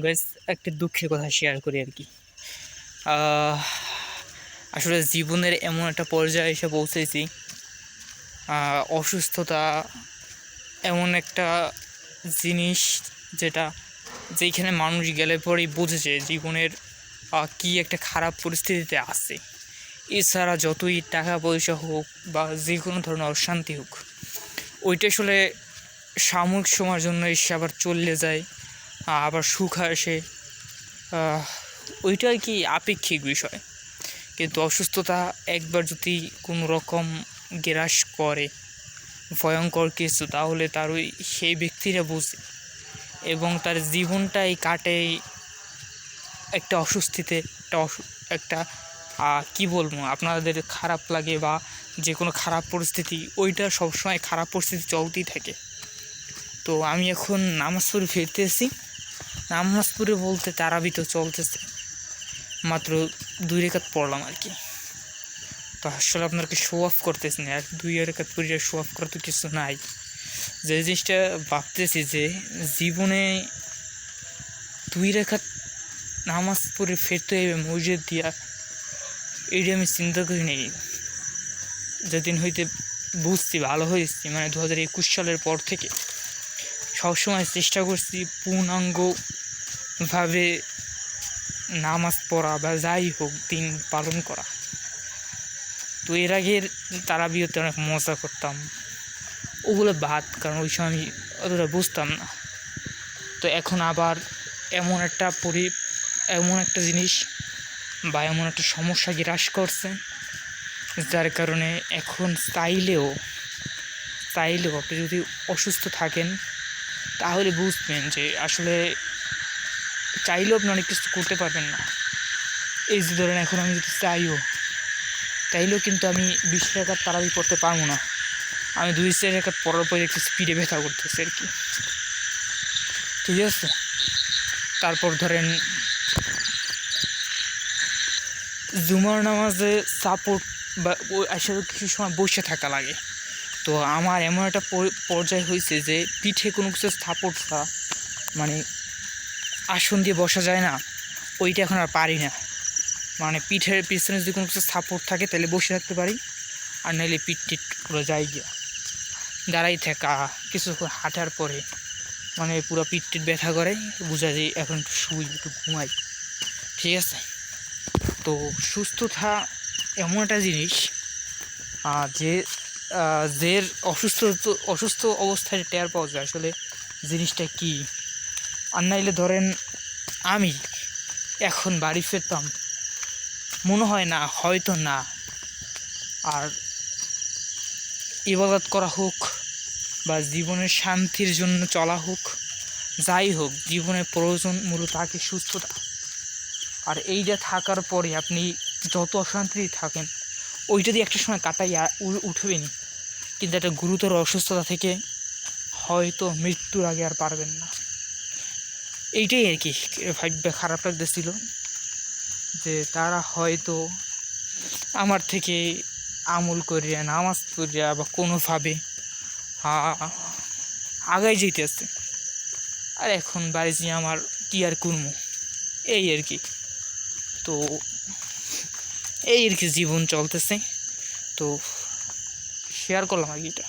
Guys, একটা দুঃখের কথা শেয়ার করি আর কি। আহ, আসলে জীবনের এমন একটা পর্যায়ে এসে পৌঁছেছি। অসুস্থতা এমন একটা জিনিস যেখানে মানুষ গেলে পরেই বুঝেছে জীবনের কি একটা খারাপ পরিস্থিতিতে আছে। এছাড়া যতই টাকা পয়সা হোক বা যে কোনো ধরনের অশান্তি হোক, ওইটা আসলে সাময়িক সময়ের জন্য এসে আবার চলে যায়, আবার সুখ আসে। ওইটা আর কি আপেক্ষিক বিষয়। কিন্তু অসুস্থতা একবার যদি কোনো রকম গ্রাস করে ভয়ঙ্কর কিছু, তাহলে তার সেই ব্যক্তিরা বুঝে এবং তার জীবনটাই কাটে একটা অস্বস্তিতে, একটা কী বলবো, আপনাদের খারাপ লাগে বা যে কোনো খারাপ পরিস্থিতি, ওইটা সবসময় খারাপ পরিস্থিতি চলতেই থাকে। তো আমি এখন নামাজ পড়ে ফিরতেছি। নামাজ পড়ে বলতে তারাবি তো চলতেছে, মাত্র 2 রাকাত পড়লাম আর কি। তো আসলে আপনাকে শো অফ করতেছি না, আর 2 রাকাত পড়ে শো অফ করা তো কিছু নাই। যে জিনিসটা ভাবতেছি যে জীবনে 2 রাকাত নামাজ পড়ে ফিরতে হবে মসজিদ দিয়া, এইটা আমি চিন্তা করি নাই। যেদিন হইতে বুঝছি, ভালো হয়েছি, মানে 2021 সালের পর থেকে সবসময় চেষ্টা করছি পূর্ণাঙ্গভাবে নামাজ পড়া বা যাই হোক দিন পালন করা। তো এর আগের তারাবিতে অনেক মজা করতাম, ওগুলো বাদ, কারণ ওই সময় আমি অতটা বুঝতাম না। তো এখন আবার এমন একটা জিনিস বা এমন একটা সমস্যা গ্রাস করছে, যার কারণে এখন চাইলেও আপনি যদি অসুস্থ থাকেন তাহলে বুঝবেন যে আসলে চাইলেও আপনি অনেক কিছু করতে পারবেন না। এই যে ধরেন এখন আমি যদি চাইলেও কিন্তু আমি 20 রাকাত তারাবি পড়তে পারবো না। আমি 2-4 রাকাত পড়ার পরে একটু স্পিডে ব্যথা করতেছি আর কি, ঠিক আছে। তারপর ধরেন জুমার নামাজে সাপোর্ট বা আসলে কিছু সময় বসে থাকা লাগে। তো আমার এমন একটা পর্যায় হয়েছে যে পিঠে কোনো কিছু সাপোর্ট, মানে আসন দিয়ে বসা যায় না, ওইটা এখন আর পারি না। মানে পিঠের পিছনে যদি কোনো কিছু সাপোর্ট থাকে তাহলে বসে থাকতে পারি, আর নাহলে পিঠ পুরো যায় গিয়া দাঁড়াই থাকা। কিছুক্ষণ হাঁটার পরে মানে পুরো পিঠ ব্যথা করে, বোঝা যায় এখন একটু শুই, একটু ঘুমাই, ঠিক আছে। তো সুস্থতা এমন একটা জিনিস যে অসুস্থ অবস্থায় টের পাওয়া যায় আসলে জিনিসটা কি। আর নাইলে ধরেন আমি এখন বাড়ি ফিরতাম, মনে হয় না, হয়তো না, আর ইবাদত করা হোক বা জীবনের শান্তির জন্য চলা হোক, যাই হোক, জীবনের প্রয়োজন মূলত থাকে সুস্থতা। আর এইটা থাকার পরে আপনি যত অশান্তি থাকেন, ওইটা দিয়ে একটা সময় কাটাইয়া উঠবেনি, কিন্তু একটা গুরুতর অসুস্থতা থেকে হয়তো মৃত্যুর আগে আর পারবেন না। এইটাই আর কি ভাববে খারাপ লাগতেছিল যে তারা হয়তো আমার থেকে আমল করিয়া, নামাজ পড়িয়া বা কোনোভাবে আগাই যেতেছে, আর এখন বাড়ি যে আমার কি আর করবো, এই আর কি। তো এই আর কি জীবন চলতেছে, তো শেয়ার করলাম আর কি এটা।